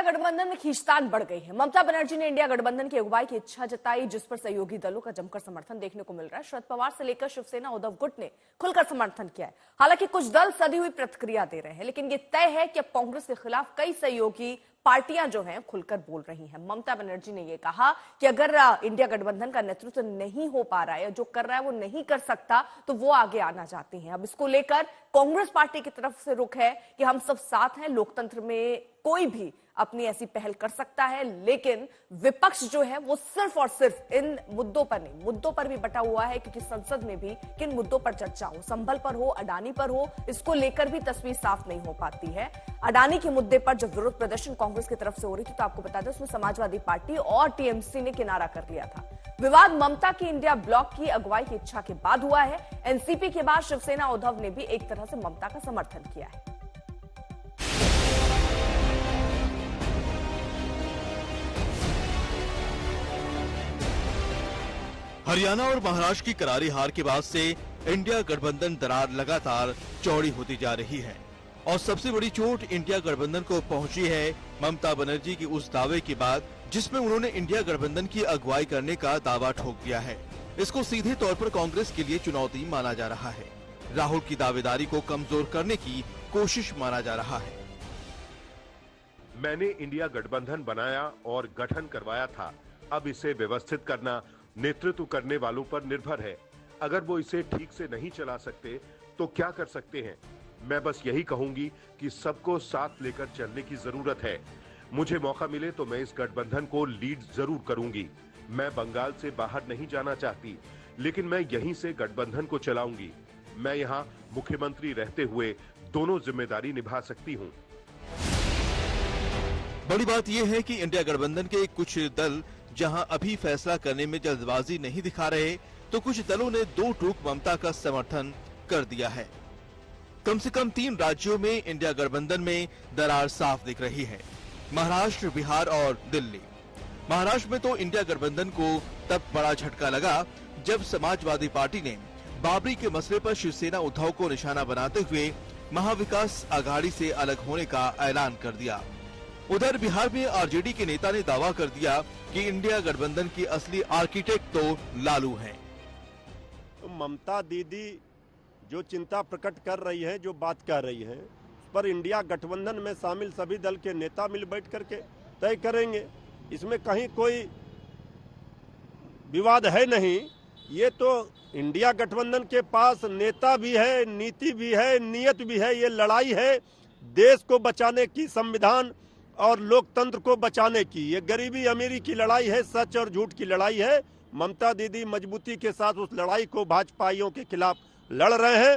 गठबंधन में खींचतान बढ़ गई है। ममता बनर्जी ने इंडिया गठबंधन की अगुवाई की इच्छा जताई, जिस पर सहयोगी दलों का जमकर समर्थन देखने को मिल रहा है। शरद पवार से लेकर शिवसेना, उद्धव गुट ने खुलकर समर्थन किया है। हालांकि कुछ दल सधी हुई प्रतिक्रिया दे रहे हैं, लेकिन यह तय है कि अब कांग्रेस के खिलाफ कई सहयोगी पार्टियां जो हैं खुलकर बोल रही हैं। ममता बनर्जी ने यह कहा कि अगर इंडिया गठबंधन का नेतृत्व नहीं हो पा रहा है, जो कर रहा है वो नहीं कर सकता, तो वो आगे आना चाहती हैं। अब इसको लेकर कांग्रेस पार्टी की तरफ से रुख है कि हम सब साथ हैं, लोकतंत्र में कोई भी अपनी ऐसी पहल कर सकता है, लेकिन विपक्ष जो है वो सिर्फ और सिर्फ इन मुद्दों पर नहीं, मुद्दों पर भी बटा हुआ है, क्योंकि संसद में भी किन मुद्दों पर चर्चा हो, संभल पर हो, अडानी पर हो, इसको लेकर भी तस्वीर साफ नहीं हो पाती है। अडानी के मुद्दे पर जब विरोध प्रदर्शन कांग्रेस की तरफ से हो रही थी, तो आपको बता दें उसमें समाजवादी पार्टी और टीएमसी ने किनारा कर लिया था। विवाद ममता की इंडिया ब्लॉक की अगुवाई की इच्छा के बाद हुआ है। एनसीपी के बाद शिवसेना, उद्धव ने भी एक तरह से ममता का समर्थन किया है। हरियाणा और महाराष्ट्र की करारी हार के बाद से इंडिया गठबंधन दरार लगातार चौड़ी होती जा रही है और सबसे बड़ी चोट इंडिया गठबंधन को पहुंची है ममता बनर्जी की उस दावे के बाद, जिसमें उन्होंने इंडिया गठबंधन की अगुवाई करने का दावा ठोक दिया है। इसको सीधे तौर पर कांग्रेस के लिए चुनौती माना जा रहा है। राहुल की दावेदारी को कमजोर करने की कोशिश माना जा रहा है। मैंने इंडिया गठबंधन बनाया और गठन करवाया था। अब इसे व्यवस्थित करना नेतृत्व करने वालों पर निर्भर है। अगर वो इसे ठीक से नहीं चला सकते तो क्या कर सकते हैं? मैं बस यही कहूंगी कि सबको साथ लेकर चलने की जरूरत है। मुझे मौका मिले तो मैं इस गठबंधन को लीड जरूर करूंगी। मैं बंगाल से बाहर नहीं जाना चाहती, लेकिन मैं यहीं से गठबंधन को चलाऊंगी। मैं यहाँ मुख्यमंत्री रहते हुए दोनों जिम्मेदारी निभा सकती हूँ। बड़ी बात यह है कि इंडिया गठबंधन के कुछ दल जहां अभी फैसला करने में जल्दबाजी नहीं दिखा रहे, तो कुछ दलों ने दो टूक ममता का समर्थन कर दिया है। कम से कम 3 राज्यों में इंडिया गठबंधन में दरार साफ दिख रही है: महाराष्ट्र, बिहार और दिल्ली। महाराष्ट्र में तो इंडिया गठबंधन को तब बड़ा झटका लगा जब समाजवादी पार्टी ने बाबरी के मसले पर शिवसेना, उद्धव को निशाना बनाते हुए महाविकास आघाड़ी से अलग होने का ऐलान कर दिया। उधर बिहार में आरजेडी के नेता ने दावा कर दिया कि इंडिया गठबंधन की असली आर्किटेक्ट तो लालू हैं। तो ममता दीदी जो चिंता प्रकट कर रही है, जो बात कह रही है, उस पर इंडिया गठबंधन में शामिल सभी दल के नेता मिल बैठ करके तय करेंगे। इसमें कहीं कोई विवाद है नहीं। ये तो इंडिया गठबंधन के पास नेता भी है, नीति भी है, नियत भी है। ये लड़ाई है देश को बचाने की, संविधान और लोकतंत्र को बचाने की। ये गरीबी अमीरी की लड़ाई है, सच और झूठ की लड़ाई है। ममता दीदी मजबूती के साथ उस लड़ाई को भाजपाइयों के खिलाफ लड़ रहे हैं।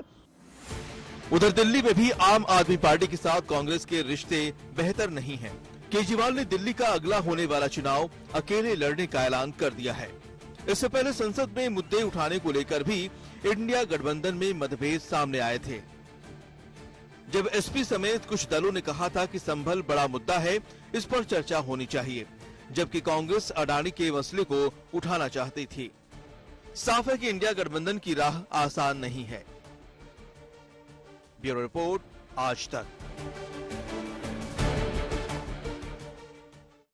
उधर दिल्ली में भी आम आदमी पार्टी के साथ कांग्रेस के रिश्ते बेहतर नहीं हैं। केजरीवाल ने दिल्ली का अगला होने वाला चुनाव अकेले लड़ने का ऐलान कर दिया है। इससे पहले संसद में मुद्दे उठाने को लेकर भी इंडिया गठबंधन में मतभेद सामने आए थे, जब एसपी समेत कुछ दलों ने कहा था कि संभल बड़ा मुद्दा है, इस पर चर्चा होनी चाहिए, जबकि कांग्रेस अडानी के मसले को उठाना चाहती थी। साफ है कि इंडिया गठबंधन की राह आसान नहीं है। ब्यूरो रिपोर्ट, आज तक।